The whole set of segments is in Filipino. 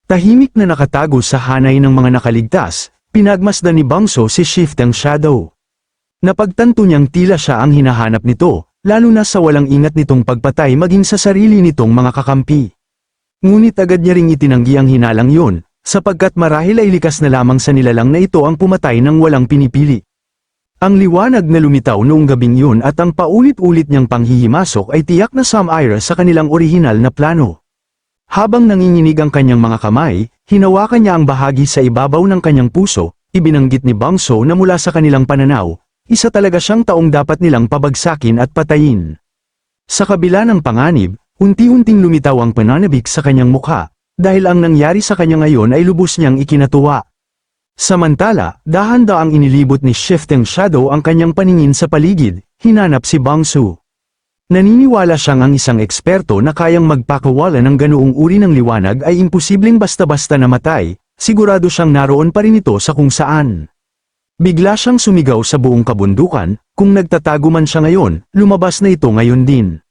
Tahimik na nakatago sa hanay ng mga nakaligtas, pinagmasdan ni Bangso si Shifting Shadow. Napagtanto niyang tila siya ang hinahanap nito, lalo na sa walang ingat nitong pagpatay maging sa sarili nitong mga kakampi. Ngunit agad niya ring itinanggi ang hinalang yun, sapagkat marahil ay likas na lamang sa nilalang na ito ang pumatay ng walang pinipili. Ang liwanag na lumitaw noong gabing yun at ang paulit-ulit niyang panghihimasok ay tiyak na sumire sa kanilang orihinal na plano. Habang nanginginig ang kanyang mga kamay, hinawakan niya ang bahagi sa ibabaw ng kanyang puso, ibinanggit ni Bangso na mula sa kanilang pananaw, isa talaga siyang taong dapat nilang pabagsakin at patayin. Sa kabila ng panganib, unti-unting lumitaw ang pananabik sa kanyang mukha, dahil ang nangyari sa kanya ngayon ay lubos niyang ikinatuwa. Samantala, dahan-daang inilibot ni Shifting Shadow ang kanyang paningin sa paligid, hinanap si Bangso. Naniniwala siyang ang isang eksperto na kayang magpakawala ng ganoong uri ng liwanag ay imposibleng basta-basta namatay, sigurado siyang naroon pa rin ito sa kung saan. Bigla siyang sumigaw sa buong kabundukan, kung nagtatago man siya ngayon, lumabas na ito ngayon din.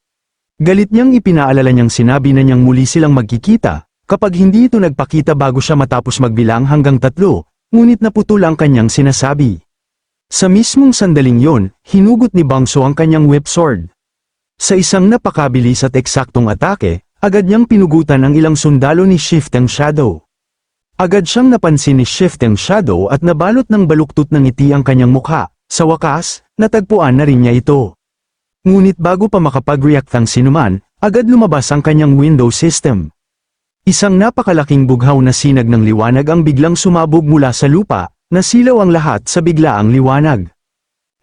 Galit niyang ipinaalala niyang sinabi na niyang muli silang magkikita, kapag hindi ito nagpakita bago siya matapos magbilang hanggang 3, ngunit naputol ang kanyang sinasabi. Sa mismong sandaling yon, hinugot ni Bangso ang kanyang whip sword. Sa isang napakabilis at eksaktong atake, agad niyang pinugutan ang ilang sundalo ni Shifting Shadow. Agad siyang napansin ni Shifting Shadow at nabalot ng baluktot ng ngiti ang kanyang mukha. Sa wakas, natagpuan na rin niya ito. Ngunit bago pa makapag-react ang sinuman, agad lumabas ang kanyang window system. Isang napakalaking bughaw na sinag ng liwanag ang biglang sumabog mula sa lupa, nasilaw ang lahat sa biglaang liwanag.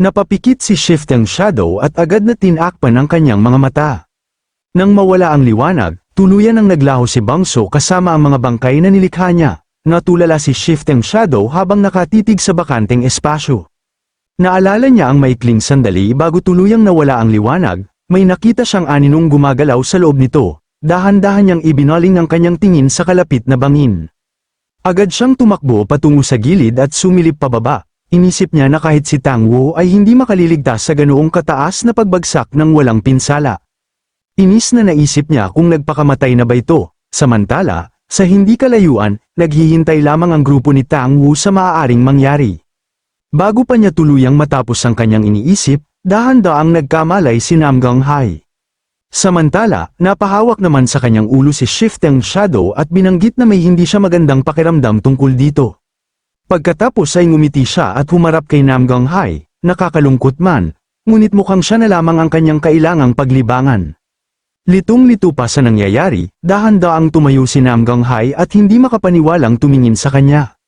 Napapikit si Shifting Shadow at agad na tinakpan ang kanyang mga mata. Nang mawala ang liwanag, tuluyan ang naglaho si Bangso kasama ang mga bangkay na nilikha niya. Natulala si Shifting Shadow habang nakatitig sa bakanteng espasyo. Naalala niya ang maikling sandali bago tuluyang nawala ang liwanag, may nakita siyang aninong gumagalaw sa loob nito. Dahan-dahan niyang ibinaling ang kanyang tingin sa kalapit na bangin. Agad siyang tumakbo patungo sa gilid at sumilip pababa. Inisip niya na kahit si Tang Wu ay hindi makaliligtas sa ganoong kataas na pagbagsak ng walang pinsala. Inis na naisip niya kung nagpakamatay na ba ito. Samantala, sa hindi kalayuan, naghihintay lamang ang grupo ni Tang Wu sa maaaring mangyari. Bago pa niya tuluyang matapos ang kanyang iniisip, dahan-daang nagkamalay si Nam Ganghai. Samantala, napahawak naman sa kanyang ulo si Shifting Shadow at binanggit na may hindi siya magandang pakiramdam tungkol dito. Pagkatapos ay ngumiti siya at humarap kay Nam Ganghai, nakakalungkot man, ngunit mukhang siya na lamang ang kanyang kailangang paglibangan. Litong-lito pa sa nangyayari, dahan-daang tumayo si Nam Ganghai at hindi makapaniwalang tumingin sa kanya.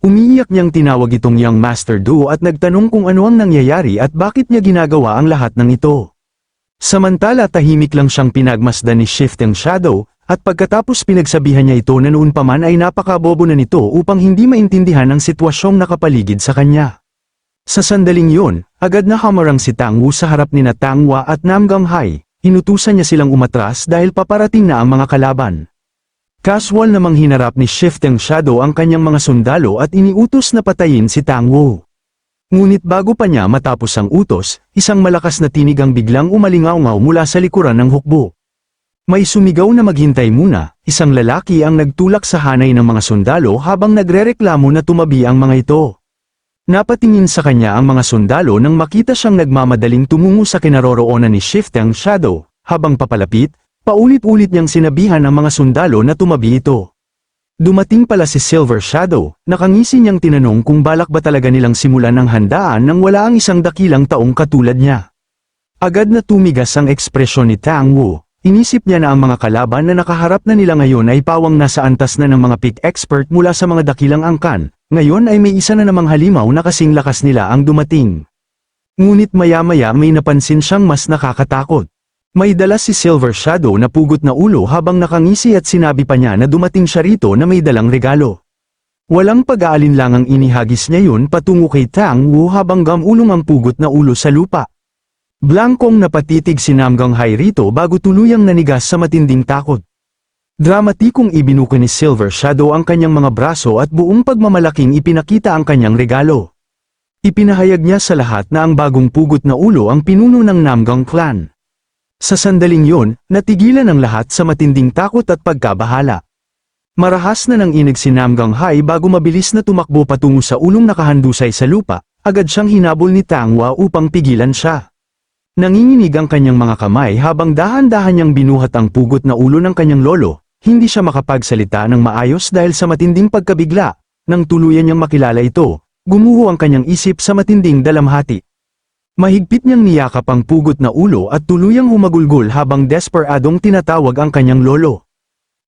Umiiyak niyang tinawag itong Young Master Do at nagtanong kung ano ang nangyayari at bakit niya ginagawa ang lahat ng ito. Samantala tahimik lang siyang pinagmasdan ni Shifting Shadow, at pagkatapos pinagsabihan niya ito na noon pa man ay napakabobo na nito upang hindi maintindihan ang sitwasyong nakapaligid sa kanya. Sa sandaling yun, agad na hamarang si Tang Wu sa harap ni Tang Hua at Nam Ganghai, inutusan niya silang umatras dahil paparating na ang mga kalaban. Casual namang hinarap ni Shifting Shadow ang kanyang mga sundalo at iniutos na patayin si Tang Wu. Ngunit bago pa niya matapos ang utos, isang malakas na tinig ang biglang umalingaw-ngaw mula sa likuran ng hukbo. May sumigaw na maghintay muna, isang lalaki ang nagtulak sa hanay ng mga sundalo habang nagrereklamo na tumabi ang mga ito. Napatingin sa kanya ang mga sundalo nang makita siyang nagmamadaling tumungo sa kinaroroonan ni Shifting Shadow, habang papalapit, paulit-ulit niyang sinabihan ang mga sundalo na tumabi ito. Dumating pala si Silver Shadow, nakangisi niyang tinanong kung balak ba talaga nilang simulan ang handaan nang wala ang isang dakilang taong katulad niya. Agad na tumigas ang ekspresyon ni Tang Wu. Inisip niya na ang mga kalaban na nakaharap na nila ngayon ay pawang nasa antas na ng mga pick expert mula sa mga dakilang angkan, ngayon ay may isa na namang halimaw na kasing lakas nila ang dumating. Ngunit maya-maya may napansin siyang mas nakakatakot. May dala si Silver Shadow na pugot na ulo habang nakangisi at sinabi pa niya na dumating siya rito na may dalang regalo. Walang pag-aalinlangang inihagis niya yun patungo kay Tang Wu habang gamulong ang pugot na ulo sa lupa. Blankong napatitig si Nam Ganghai rito bago tuluyang nanigas sa matinding takot. Dramatikong ibinuka ni Silver Shadow ang kanyang mga braso at buong pagmamalaking ipinakita ang kanyang regalo. Ipinahayag niya sa lahat na ang bagong pugot na ulo ang pinuno ng Namgang clan. Sa sandaling yon, natigilan ang lahat sa matinding takot at pagkabahala. Marahas na nang inig si Namgang Hai bago mabilis na tumakbo patungo sa ulong nakahandusay sa lupa, agad siyang hinabol ni Tangwa upang pigilan siya. Nanginginig ang kanyang mga kamay habang dahan-dahan niyang binuhat ang pugot na ulo ng kanyang lolo, hindi siya makapagsalita ng maayos dahil sa matinding pagkabigla. Nang tuluyan niyang makilala ito, gumuho ang kanyang isip sa matinding dalamhati. Mahigpit niyang niyakap ang pugot na ulo at tuluyang humagulgol habang desperadong tinatawag ang kanyang lolo.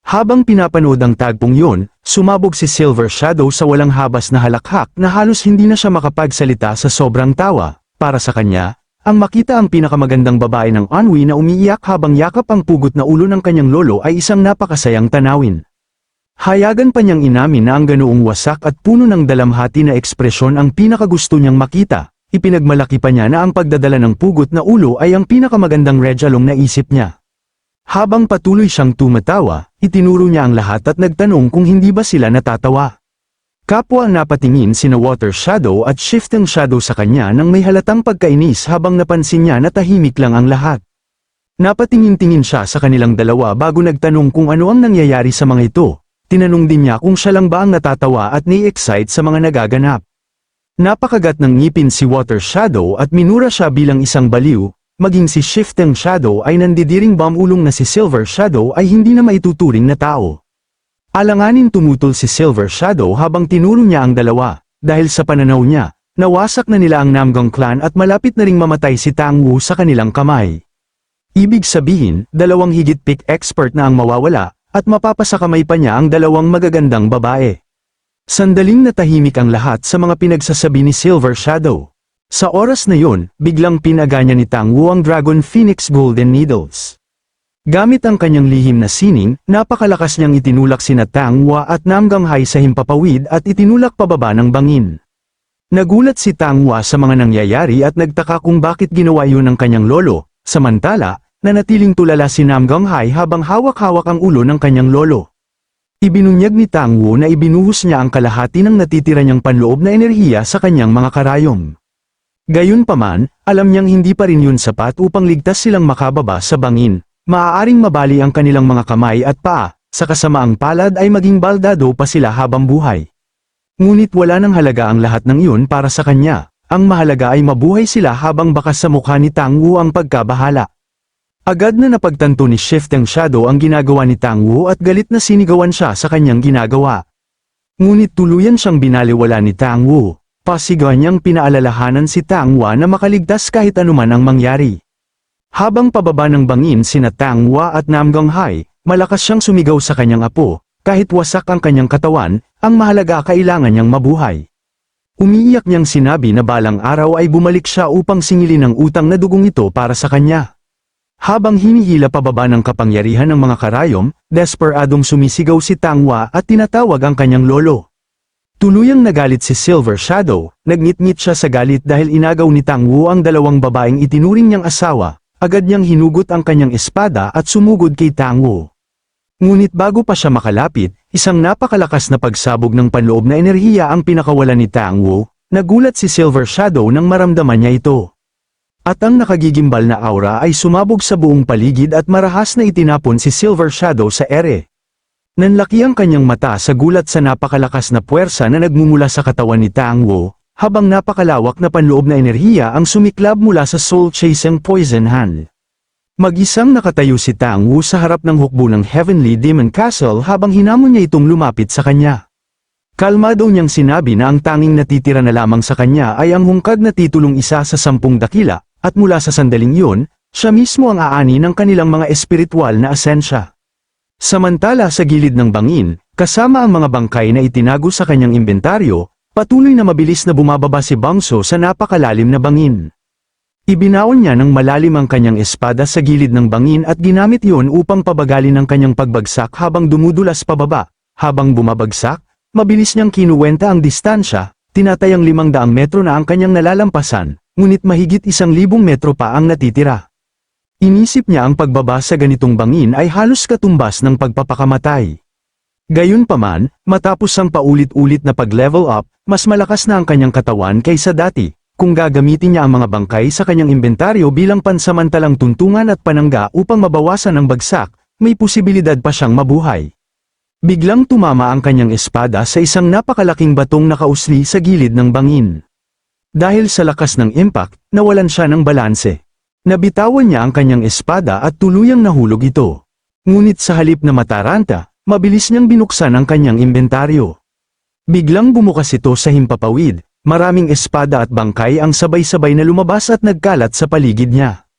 Habang pinapanood ang tagpong yun, sumabog si Silver Shadow sa walang habas na halakhak na halos hindi na siya makapagsalita sa sobrang tawa. Para sa kanya, ang makita ang pinakamagandang babae ng Anhui na umiiyak habang yakap ang pugot na ulo ng kanyang lolo ay isang napakasayang tanawin. Hayagan pa niyang inamin na ang ganoong wasak at puno ng dalamhati na ekspresyon ang pinakagusto niyang makita. Ipinagmalaki pa niya na ang pagdadala ng pugot na ulo ay ang pinakamagandang redyalong naisip niya. Habang patuloy siyang tumatawa, itinuro niya ang lahat at nagtanong kung hindi ba sila natatawa. Kapwa napatingin sina Water Shadow at Shifting Shadow sa kanya nang may halatang pagkainis habang napansin niya na tahimik lang ang lahat. Napatingin-tingin siya sa kanilang dalawa bago nagtanong kung ano ang nangyayari sa mga ito. Tinanong din niya kung siya lang ba ang natatawa at ni-excite sa mga nagaganap. Napakagat ng ngipin si Water Shadow at minura siya bilang isang baliw. Maging si Shifting Shadow ay nandidiring bamulong na si Silver Shadow ay hindi na maituturing na tao. Alanganin tumutol si Silver Shadow habang tinuro niya ang dalawa, dahil sa pananaw niya, nawasak na nila ang Namgang clan at malapit na ring mamatay si Tang Wu sa kanilang kamay. Ibig sabihin, dalawang higit pick expert na ang mawawala, at mapapasakamay pa niya ang dalawang magagandang babae. Sandaling natahimik ang lahat sa mga pinagsasabi ni Silver Shadow. Sa oras na yun, biglang pinaganya ni Tang Wu ang Dragon Phoenix Golden Needles. Gamit ang kanyang lihim na sining, napakalakas niyang itinulak sina Tang Wu at Namgang Hai sa himpapawid at itinulak pababa ng bangin. Nagulat si Tang Wu sa mga nangyayari at nagtaka kung bakit ginawa yun ng kanyang lolo, samantala, nanatiling tulala si Namgang Hai habang hawak-hawak ang ulo ng kanyang lolo. Ibinunyag ni Tang Wu na ibinuhos niya ang kalahati ng natitira niyang panloob na enerhiya sa kanyang mga karayom. Gayunpaman, alam niyang hindi pa rin yun sapat upang ligtas silang makababa sa bangin. Maaaring mabali ang kanilang mga kamay at paa, sa kasamaang palad ay maging baldado pa sila habang buhay. Ngunit wala nang halaga ang lahat ng iyon para sa kanya. Ang mahalaga ay mabuhay sila habang bakas sa mukha ni Tang Wu ang pagkabahala. Agad na napagtanto ni Shifting Shadow ang ginagawa ni Tang Wu at galit na sinigawan siya sa kanyang ginagawa. Ngunit tuluyan siyang binaliwala ni Tang Wu. Pasigaw niyang pinaalalahanan si Tang Wu na makaligtas kahit anuman ang mangyari. Habang pababa ng bangin sina Tang Wu at Namgang Hai, malakas siyang sumigaw sa kanyang apo, kahit wasak ang kanyang katawan, ang mahalaga kailangan niyang mabuhay. Umiiyak niyang sinabi na balang araw ay bumalik siya upang singilin ang utang na dugong ito para sa kanya. Habang hinihila pababa ng kapangyarihan ng mga karayom, desperadong sumisigaw si Tang Wu at tinatawag ang kanyang lolo. Tuluyang nagalit si Silver Shadow, nagngit-ngit siya sa galit dahil inagaw ni Tang Wu ang dalawang babaeng itinuring niyang asawa, agad niyang hinugot ang kanyang espada at sumugod kay Tang Wu. Ngunit bago pa siya makalapit, isang napakalakas na pagsabog ng panloob na enerhiya ang pinakawalan ni Tang Wu, nagulat si Silver Shadow nang maramdaman niya ito. At ang nakagigimbal na aura ay sumabog sa buong paligid at marahas na itinapon si Silver Shadow sa ere. Nanlaki ang kanyang mata sa gulat sa napakalakas na puwersa na nagmumula sa katawan ni Tang Wu, habang napakalawak na panloob na enerhiya ang sumiklab mula sa soul-chasing poison hand. Mag-isang nakatayo si Tang Wu sa harap ng hukbo ng Heavenly Demon Castle habang hinamon niya itong lumapit sa kanya. Kalmado niyang sinabi na ang tanging natitira na lamang sa kanya ay ang hungkag na titulong isa sa 10 dakila, at mula sa sandaling yun, siya mismo ang aani ng kanilang mga espiritual na asensya. Samantala sa gilid ng bangin, kasama ang mga bangkay na itinago sa kanyang inventaryo, patuloy na mabilis na bumababa si Bangso sa napakalalim na bangin. Ibinaon niya ng malalim ang kanyang espada sa gilid ng bangin at ginamit iyon upang pabagalin ang kanyang pagbagsak habang dumudulas pababa. Habang bumabagsak, mabilis niyang kinuwenta ang distansya, tinatayang 500 metro na ang kanyang nalalampasan, ngunit mahigit 1,000 metro pa ang natitira. Inisip niya ang pagbaba sa ganitong bangin ay halos katumbas ng pagpapakamatay. Gayunpaman, matapos ang paulit-ulit na pag-level up, mas malakas na ang kanyang katawan kaysa dati. Kung gagamitin niya ang mga bangkay sa kanyang inventaryo bilang pansamantalang tuntungan at panangga upang mabawasan ang bagsak, may posibilidad pa siyang mabuhay. Biglang tumama ang kanyang espada sa isang napakalaking batong nakausli sa gilid ng bangin. Dahil sa lakas ng impact, nawalan siya ng balanse. Nabitawan niya ang kanyang espada at tuluyang nahulog ito. Ngunit sa halip na mataranta, mabilis niyang binuksan ang kanyang inventaryo. Biglang bumukas ito sa himpapawid, maraming espada at bangkay ang sabay-sabay na lumabas at nagkalat sa paligid niya.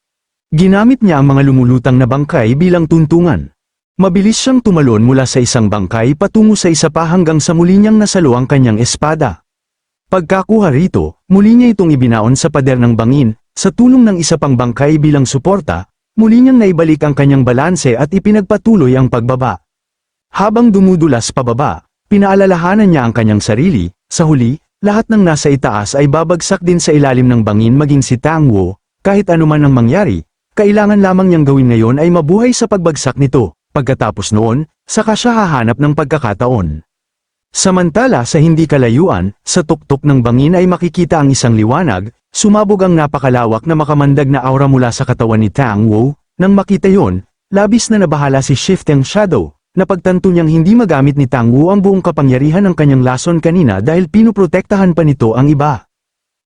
Ginamit niya ang mga lumulutang na bangkay bilang tuntungan. Mabilis siyang tumalon mula sa isang bangkay patungo sa isa pa hanggang sa muli niyang nasalo ang kanyang espada. Pagkakuha rito, muli niya itong ibinaon sa pader ng bangin, sa tulong ng isa pang bangkay bilang suporta, muli niyang naibalik ang kanyang balanse at ipinagpatuloy ang pagbaba. Habang dumudulas pababa, pinaalalahanan niya ang kanyang sarili, sa huli, lahat ng nasa itaas ay babagsak din sa ilalim ng bangin maging si Tang Wu, kahit anuman ang mangyari, kailangan lamang niyang gawin ngayon ay mabuhay sa pagbagsak nito. Pagkatapos noon, saka siya hahanap ng pagkakataon. Samantala sa hindi kalayuan, sa tuktok ng bangin ay makikita ang isang liwanag, sumabog ang napakalawak na makamandag na aura mula sa katawan ni Tang Wu. Nang makita yon, labis na nabahala si Shifting Shadow, napagtanto niyang hindi magamit ni Tang Wu ang buong kapangyarihan ng kanyang lason kanina dahil pinuprotektahan pa nito ang iba.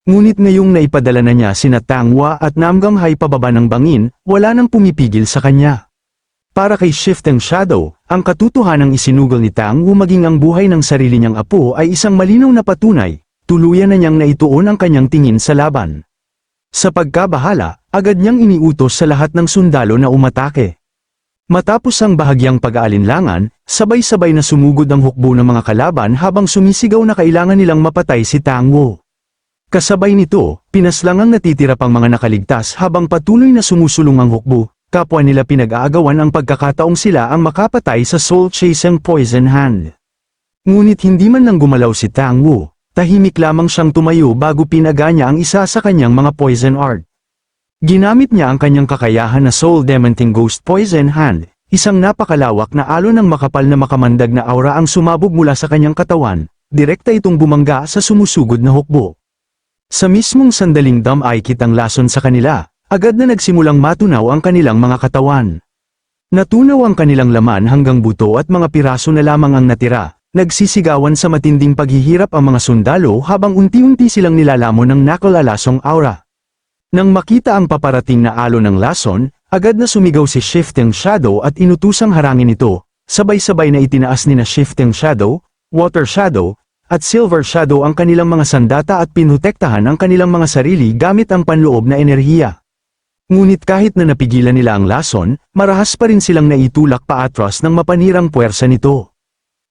Ngunit ngayong naipadala na niya sina Tang Wu at Namgang Hai pababa ng bangin, wala nang pumipigil sa kanya. Para kay Shifting Shadow, ang katotohanang isinugol ni Tang Wu maging ang buhay ng sarili niyang apo ay isang malinaw na patunay, tuluyan na niyang naituon ang kanyang tingin sa laban. Sa pagkabahala, agad niyang iniutos sa lahat ng sundalo na umatake. Matapos ang bahagyang pag-aalinlangan, sabay-sabay na sumugod ang hukbo ng mga kalaban habang sumisigaw na kailangan nilang mapatay si Tang Wu. Kasabay nito, pinaslang ang natitira pang mga nakaligtas habang patuloy na sumusulong ang hukbo. Kapwa nila pinag-aagawan ang pagkakataong sila ang makapatay sa Soul Chasing Poison Hand. Ngunit hindi man lang gumalaw si Tang Wu, tahimik lamang siyang tumayo bago pinaga niya ang isa sa kanyang mga poison art. Ginamit niya ang kanyang kakayahan na Soul Dementing Ghost Poison Hand, isang napakalawak na alon ng makapal na makamandag na aura ang sumabog mula sa kanyang katawan, direkta itong bumangga sa sumusugod na hukbo. Sa mismong sandaling dumay-kit ang lason sa kanila, agad na nagsimulang matunaw ang kanilang mga katawan. Natunaw ang kanilang laman hanggang buto at mga piraso na lamang ang natira, nagsisigawan sa matinding paghihirap ang mga sundalo habang unti-unti silang nilalamon ng nakalalasong aura. Nang makita ang paparating na alon ng lason, agad na sumigaw si Shifting Shadow at inutusang harangin ito, sabay-sabay na itinaas ni na Shifting Shadow, Water Shadow, at Silver Shadow ang kanilang mga sandata at pinutektahan ang kanilang mga sarili gamit ang panloob na enerhiya. Ngunit kahit na napigilan nila ang lason, marahas pa rin silang naitulak paatras ng mapanirang puwersa nito.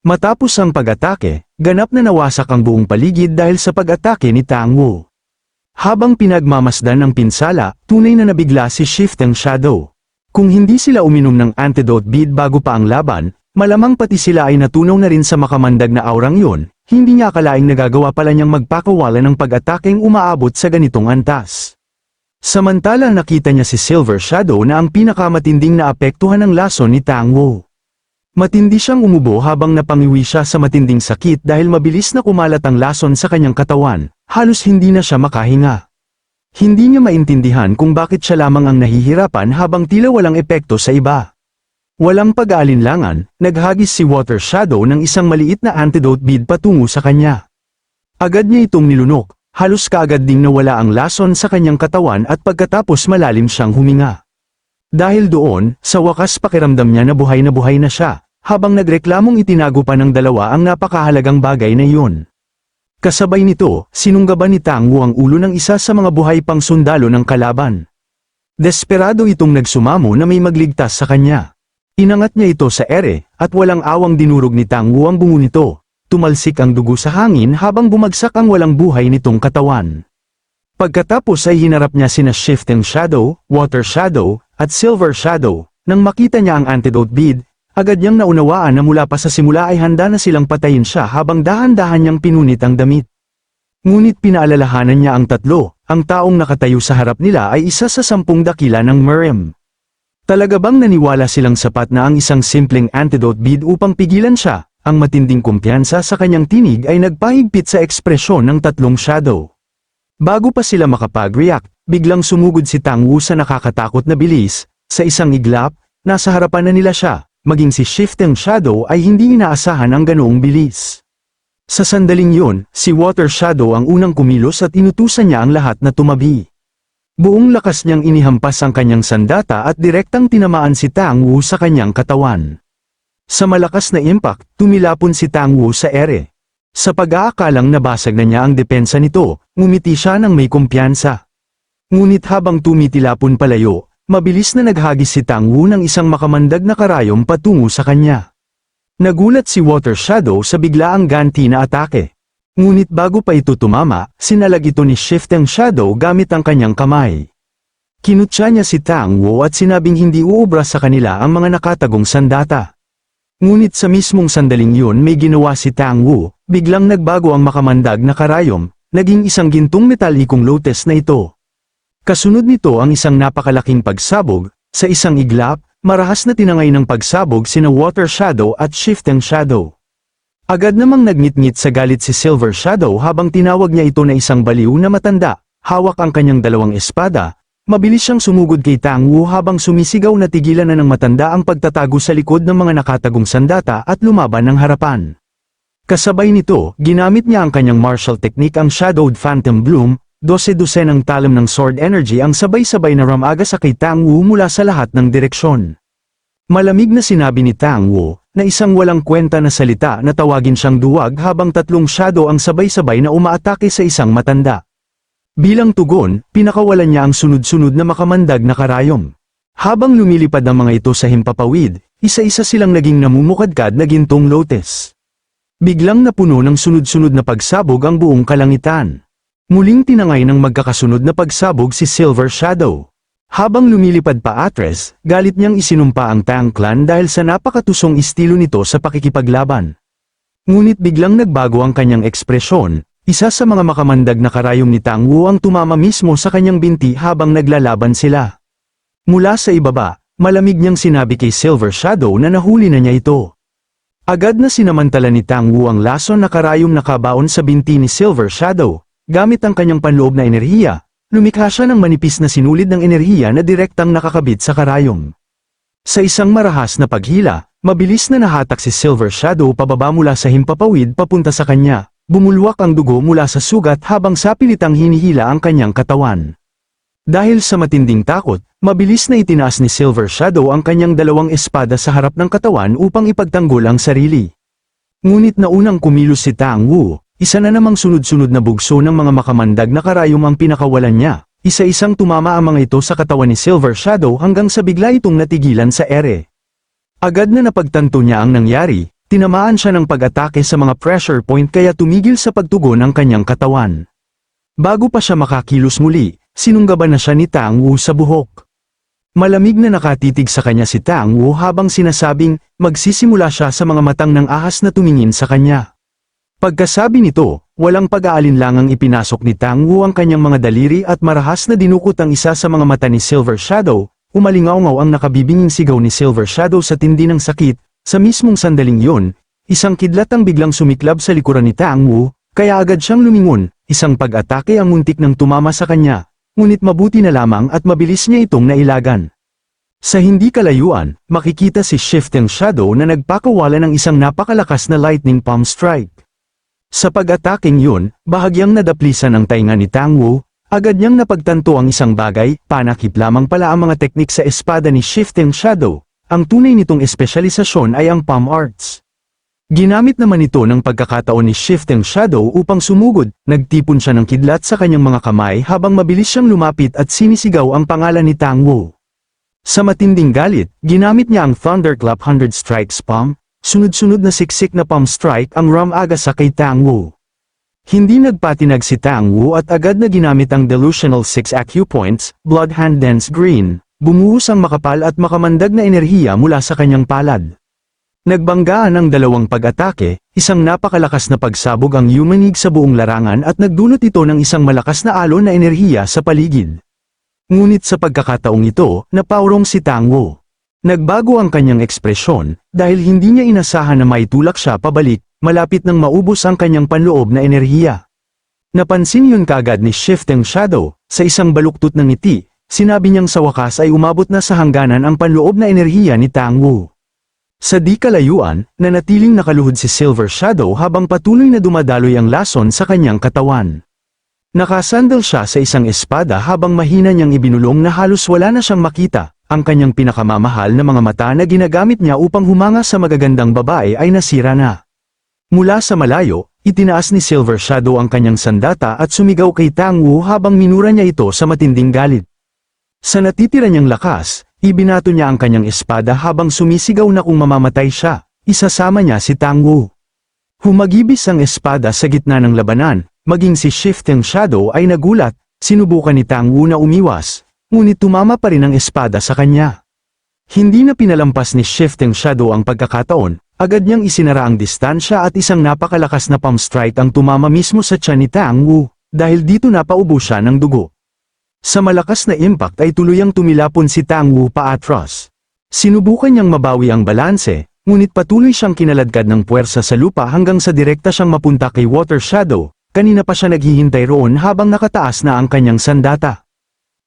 Matapos ang pag-atake, ganap na nawasak ang buong paligid dahil sa pag-atake ni Tang Wu. Habang pinagmamasdan ng pinsala, tunay na nabigla si Shifting Shadow. Kung hindi sila uminom ng antidote bead bago pa ang laban, malamang pati sila ay natunaw na rin sa makamandag na aurang yun, hindi niya akalaing nagagawa pala niyang magpakawala ng pag-atakeng umaabot sa ganitong antas. Samantalang nakita niya si Silver Shadow na ang pinakamatinding naapektuhan ng lason ni Tang Wu. Matindi siyang umubo habang napangiwi siya sa matinding sakit dahil mabilis na kumalat ang lason sa kanyang katawan, halos hindi na siya makahinga. Hindi niya maintindihan kung bakit siya lamang ang nahihirapan habang tila walang epekto sa iba. Walang pag-aalinlangan, naghagis si Water Shadow ng isang maliit na antidote bead patungo sa kanya. Agad niya itong nilunok. Halos kaagad ding nawala ang lason sa kanyang katawan at pagkatapos malalim siyang huminga. Dahil doon, sa wakas pakiramdam niya na buhay na siya, habang nagreklamong itinago pa ng dalawa ang napakahalagang bagay na iyon. Kasabay nito, sinunggaban ni Tang Wu ang ulo ng isa sa mga buhay pang sundalo ng kalaban. Desperado itong nagsumamo na may magligtas sa kanya. Inangat niya ito sa ere, at walang awang dinurog ni Tang Wu ang bungo nito. Tumalsik ang dugo sa hangin habang bumagsak ang walang buhay nitong katawan. Pagkatapos ay hinarap niya sina Shifting Shadow, Water Shadow, at Silver Shadow. Nang makita niya ang antidote bead, agad niyang naunawaan na mula pa sa simula ay handa na silang patayin siya habang dahan-dahan niyang pinunit ang damit. Ngunit pinaalalahanan niya ang tatlo, ang taong nakatayo sa harap nila ay isa sa 10 dakila ng Merim. Talaga bang naniwala silang sapat na ang isang simpleng antidote bead upang pigilan siya? Ang matinding kumpiyansa sa kanyang tinig ay nagpahigpit sa ekspresyon ng tatlong shadow. Bago pa sila makapag-react, biglang sumugod si Tang Wu sa nakakatakot na bilis, sa isang iglap, nasa harapan na nila siya, maging si Shifting Shadow ay hindi inaasahan ang ganoong bilis. Sa sandaling yun, si Water Shadow ang unang kumilos at inutusan niya ang lahat na tumabi. Buong lakas niyang inihampas ang kanyang sandata at direktang tinamaan si Tang Wu sa kanyang katawan. Sa malakas na impact, tumilapon si Tang Wu sa ere. Sa pag-aakalang nabasag na niya ang depensa nito, ngumiti siya ng may kumpiyansa. Ngunit habang tumitilapon palayo, mabilis na naghagis si Tang Wu ng isang makamandag na karayom patungo sa kanya. Nagulat si Water Shadow sa biglaang ganti na atake. Ngunit bago pa ito tumama, sinalag ito ni Shifting Shadow gamit ang kanyang kamay. Kinutya niya si Tang Wu at sinabing hindi uubra sa kanila ang mga nakatagong sandata. Ngunit sa mismong sandaling yun may ginawa si Tang Wu, biglang nagbago ang makamandag na karayom, naging isang gintong metalikong lotus na ito. Kasunod nito ang isang napakalaking pagsabog, sa isang iglap, marahas na tinangay ng pagsabog sina Water Shadow at Shifting Shadow. Agad namang nagngit-ngit sa galit si Silver Shadow habang tinawag niya ito na isang baliw na matanda, hawak ang kanyang dalawang espada, mabilis siyang sumugod kay Tang Wu habang sumisigaw na tigilan na ng matanda ang pagtatago sa likod ng mga nakatagong sandata at lumaban ng harapan. Kasabay nito, ginamit niya ang kanyang martial technique ang Shadowed Phantom Bloom, 12-12 talam ng sword energy ang sabay-sabay na ramaga sa kay Tang Wu mula sa lahat ng direksyon. Malamig na sinabi ni Tang Wu, na isang walang kwenta na salita na tawagin siyang duwag habang tatlong shadow ang sabay-sabay na umaatake sa isang matanda. Bilang tugon, pinakawalan niya ang sunod-sunod na makamandag na karayom. Habang lumilipad ang mga ito sa himpapawid, isa-isa silang naging namumukadkad na gintong lotus. Biglang napuno ng sunod-sunod na pagsabog ang buong kalangitan. Muling tinangay ng magkakasunod na pagsabog si Silver Shadow. Habang lumilipad pa atras, galit niyang isinumpa ang Tang Clan dahil sa napakatusong estilo nito sa pakikipaglaban. Ngunit biglang nagbago ang kanyang ekspresyon, isa sa mga makamandag na karayom ni Tang Wu ang tumama mismo sa kanyang binti habang naglalaban sila. Mula sa ibaba, malamig niyang sinabi kay Silver Shadow na nahuli na niya ito. Agad na sinamantala ni Tang Wu ang lason na karayom na kabaon sa binti ni Silver Shadow. Gamit ang kanyang panloob na enerhiya, lumikha siya ng manipis na sinulid ng enerhiya na direktang nakakabit sa karayom. Sa isang marahas na paghila, mabilis na nahatak si Silver Shadow pababa mula sa himpapawid papunta sa kanya, bumulwak ang dugo mula sa sugat habang sapilitang hinihila ang kanyang katawan. Dahil sa matinding takot, mabilis na itinaas ni Silver Shadow ang kanyang dalawang espada sa harap ng katawan upang ipagtanggol ang sarili. Ngunit naunang kumilos si Tang Wu. Isa na namang sunod-sunod na bugso ng mga makamandag na karayom ang pinakawalan niya, isa-isang tumama ang mga ito sa katawan ni Silver Shadow hanggang sa bigla itong natigilan sa ere. Agad na napagtanto niya ang nangyari, tinamaan siya ng pag-atake sa mga pressure point kaya tumigil sa pagtugon ang kanyang katawan. Bago pa siya makakilos muli, sinunggaban na siya ni Tang Wu sa buhok. Malamig na nakatitig sa kanya si Tang Wu habang sinasabing, magsisimula siya sa mga matang ng ahas na tumingin sa kanya. Pagkasabi nito, walang pag-aalinlangang ipinasok ni Tang Wu ang kanyang mga daliri at marahas na dinukot ang isa sa mga mata ni Silver Shadow, umalingaw-ngaw ang nakabibinging sigaw ni Silver Shadow sa tindi ng sakit, sa mismong sandaling yun, isang kidlat ang biglang sumiklab sa likuran ni Tang Wu, kaya agad siyang lumingon, isang pag-atake ang muntik ng tumama sa kanya, ngunit mabuti na lamang at mabilis niya itong nailagan. Sa hindi kalayuan, makikita si Shifting Shadow na nagpakawala ng isang napakalakas na lightning palm strike. Sa pag-ataking yun, bahagyang nadaplisan ang tainga ni Tang Wu, agad niyang napagtanto ang isang bagay, panakip lamang pala ang mga teknik sa espada ni Shifting Shadow, ang tunay nitong espesyalisasyon ay ang palm arts. Ginamit naman ito ng pagkakataon ni Shifting Shadow upang sumugod, nagtipon siya ng kidlat sa kanyang mga kamay habang mabilis siyang lumapit at sinisigaw ang pangalan ni Tang Wu. Sa matinding galit, ginamit niya ang Thunderclap 100 Strikes Palm, sunod-sunod na siksik na palm strike ang ramaga sa kay Tang Wu. Hindi nagpatinag si Tang Wu at agad na ginamit ang Delusional 6 Acupoints, Blood Hand Dance Green, bumuhos ang makapal at makamandag na enerhiya mula sa kanyang palad. Nagbanggaan ang dalawang pag-atake, isang napakalakas na pagsabog ang yumanig sa buong larangan at nagdulot ito ng isang malakas na alon na enerhiya sa paligid. Ngunit sa pagkakataong ito, napaurong si Tang Wu. Nagbago ang kanyang ekspresyon, dahil hindi niya inasahan na maitulak siya pabalik, malapit nang maubos ang kanyang panloob na enerhiya. Napansin yun kaagad ni Shifting Shadow, sa isang baluktot ng ngiti, sinabi niyang sa wakas ay umabot na sa hangganan ang panloob na enerhiya ni Tang Wu. Sa di kalayuan, nanatiling nakaluhod si Silver Shadow habang patuloy na dumadaloy ang lason sa kanyang katawan. Nakasandal siya sa isang espada habang mahina niyang ibinulong na halos wala na siyang makita. Ang kanyang pinakamamahal na mga mata na ginagamit niya upang humanga sa magagandang babae ay nasira na. Mula sa malayo, itinaas ni Silver Shadow ang kanyang sandata at sumigaw kay Tang Wu habang minura niya ito sa matinding galit. Sa natitira niyang lakas, ibinato niya ang kanyang espada habang sumisigaw na kung mamamatay siya, isasama niya si Tang Wu. Humagibis ang espada sa gitna ng labanan, maging si Shifting Shadow ay nagulat, sinubukan ni Tang Wu na umiwas, ngunit tumama pa rin ang espada sa kanya. Hindi na pinalampas ni Shifting Shadow ang pagkakataon, agad niyang isinara ang distansya at isang napakalakas na palm strike ang tumama mismo sa tiyan ni Tang Wu, dahil dito napaubo siya ng dugo. Sa malakas na impact ay tuluyang tumilapon si Tang Wu paatras. Sinubukan niyang mabawi ang balanse, ngunit patuloy siyang kinaladkad ng puwersa sa lupa hanggang sa direkta siyang mapunta kay Water Shadow. Kanina pa siya naghihintay roon habang nakataas na ang kanyang sandata.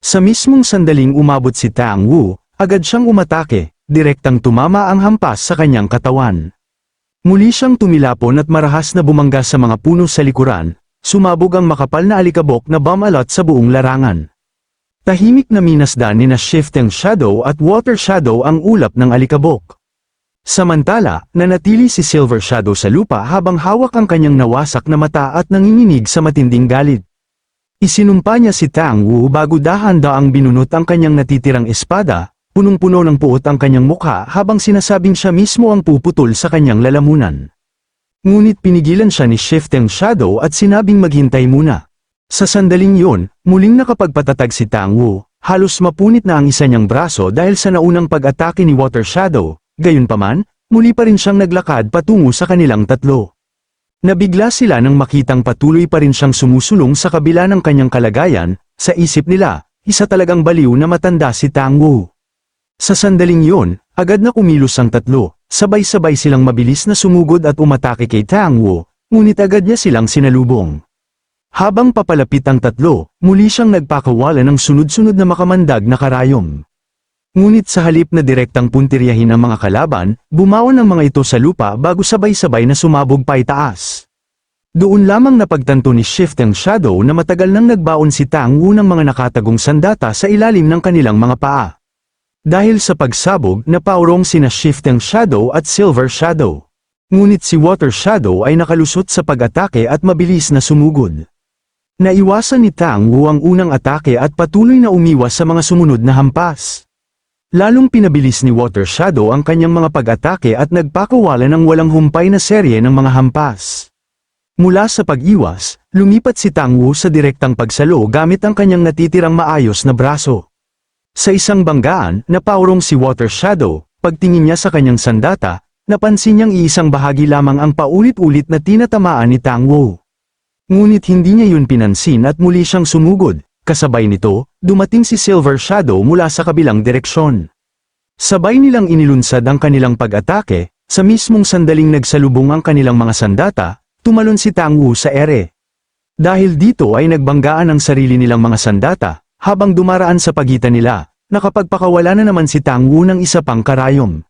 Sa mismong sandaling umabot si Tang Wu, agad siyang umatake, direktang tumama ang hampas sa kanyang katawan. Muli siyang tumilapon at marahas na bumangga sa mga puno sa likuran, sumabog ang makapal na alikabok na bumalot sa buong larangan. Tahimik na minasdan ni Shifting Shadow at Water Shadow ang ulap ng alikabok. Samantala, nanatili si Silver Shadow sa lupa habang hawak ang kanyang nawasak na mata at nanginginig sa matinding galit. Isinumpa niya si Tang Wu bago dahan-daang binunot ang kanyang natitirang espada, punong-puno ng puot ang kanyang mukha habang sinasabing siya mismo ang puputol sa kanyang lalamunan. Ngunit pinigilan siya ni Shifting Shadow at sinabing maghintay muna. Sa sandaling yun, muling nakapagpatatag si Tang Wu, halos mapunit na ang isa niyang braso dahil sa naunang pag-atake ni Water Shadow, gayunpaman, muli pa rin siyang naglakad patungo sa kanilang tatlo. Nabigla sila nang makitang patuloy pa rin siyang sumusulong sa kabila ng kanyang kalagayan, sa isip nila, isa talagang baliw na matanda si Tang Wu. Sa sandaling yun, agad na kumilos ang tatlo, sabay-sabay silang mabilis na sumugod at umatake kay Tang Wu, ngunit agad niya silang sinalubong. Habang papalapit ang tatlo, muli siyang nagpakawala ng sunod-sunod na makamandag na karayom. Ngunit sa halip na direktang puntiryahin ang mga kalaban, bumaon ang mga ito sa lupa bago sabay-sabay na sumabog pa itaas. Doon lamang napagtanto ni Shifting Shadow na matagal nang nagbaon si Tang Wu ng mga nakatagong sandata sa ilalim ng kanilang mga paa. Dahil sa pagsabog, napaurong sina Shifting Shadow at Silver Shadow. Ngunit si Water Shadow ay nakalusot sa pag-atake at mabilis na sumugod. Naiwasan ni Tang Wu ang unang atake at patuloy na umiwas sa mga sumunod na hampas. Lalong pinabilis ni Water Shadow ang kanyang mga pag-atake at nagpakawala ng walang humpay na serye ng mga hampas. Mula sa pag-iwas, lumipat si Tang Wu sa direktang pagsalo gamit ang kanyang natitirang maayos na braso. Sa isang banggaan, napaurong si Water Shadow, pagtingin niya sa kanyang sandata, napansin niyang iisang bahagi lamang ang paulit-ulit na tinatamaan ni Tang Wu. Ngunit hindi niya yun pinansin at muli siyang sumugod, kasabay nito, dumating si Silver Shadow mula sa kabilang direksyon. Sabay nilang inilunsad ang kanilang pag-atake, sa mismong sandaling nagsalubong ang kanilang mga sandata, tumalon si Tang Wu sa ere. Dahil dito ay nagbanggaan ang sarili nilang mga sandata, habang dumaraan sa pagitan nila, nakapagpakawala na naman si Tang Wu ng isa pang karayom.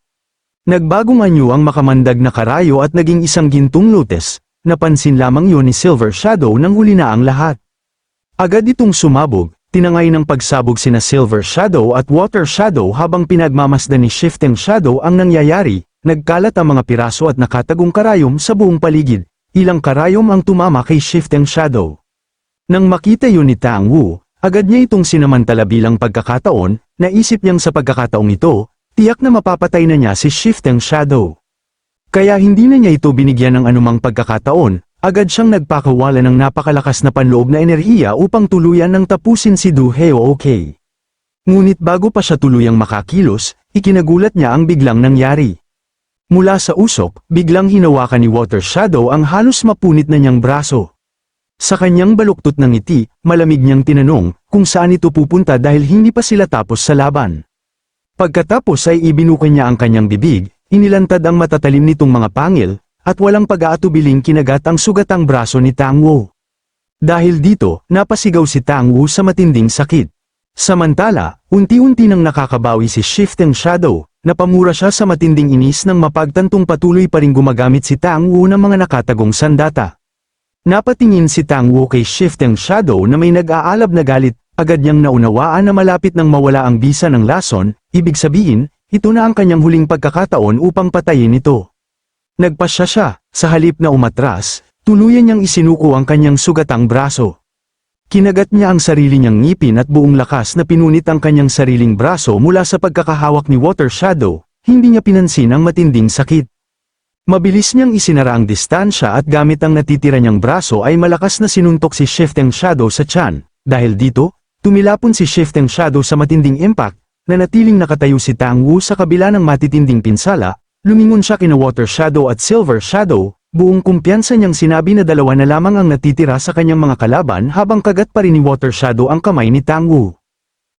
Nagbagong anyo ang makamandag na karayo at naging isang gintong lotes. Napansin lamang yun ni Silver Shadow nang huli na ang lahat. Agad itong sumabog, tinangay ng pagsabog sina Silver Shadow at Water Shadow habang pinagmamasdan ni Shifting Shadow ang nangyayari, nagkalat ang mga piraso at nakatagong karayom sa buong paligid, ilang karayom ang tumama kay Shifting Shadow. Nang makita yun ni Tang Wu, agad niya itong sinamantala bilang pagkakataon, naisip niyang sa pagkakataong ito, tiyak na mapapatay na niya si Shifting Shadow. Kaya hindi na niya ito binigyan ng anumang pagkakataon, agad siyang nagpakawala ng napakalakas na panloob na enerhiya upang tuluyan ng tapusin si Du Heookei. Ngunit bago pa siya tuluyang makakilos, ikinagulat niya ang biglang nangyari. Mula sa usok, biglang hinawakan ni Water Shadow ang halos mapunit na niyang braso. Sa kanyang baluktot ng ngiti, malamig niyang tinanong kung saan ito pupunta dahil hindi pa sila tapos sa laban. Pagkatapos ay ibinukan niya ang kanyang bibig, inilantad ang matatalim nitong mga pangil, at walang pag-aatubiling kinagat ang sugatang braso ni Tang Wu. Dahil dito, napasigaw si Tang Wu sa matinding sakit. Samantala, unti-unti nang nakakabawi si Shifting Shadow, Napamura siya sa matinding inis nang mapagtantong patuloy pa ring gumagamit si Tang Wu ng mga nakatagong sandata. Napatingin si Tang Wu kay Shifting Shadow na may nag-aalab na galit, agad niyang naunawaan na malapit nang mawala ang bisa ng lason, ibig sabihin, ito na ang kanyang huling pagkakataon upang patayin ito. Nagpasya siya, sa halip na umatras, tuluyan niyang isinuko ang kanyang sugatang braso. Kinagat niya ang sarili niyang ngipin at buong lakas na pinunit ang kanyang sariling braso mula sa pagkakahawak ni Water Shadow, hindi niya pinansin ang matinding sakit. Mabilis niyang isinara ang distansya at gamit ang natitira niyang braso ay malakas na sinuntok si Shifting Shadow sa tiyan. Dahil dito, tumilapon si Shifting Shadow sa matinding impact, na natiling nakatayo si Tang Wu sa kabila ng matitinding pinsala, lumingon siya kina Water Shadow at Silver Shadow, buong kumpiyansa niyang sinabi na dalawa na lamang ang natitira sa kanyang mga kalaban habang kagat pa rin ni Water Shadow ang kamay ni Tang Wu.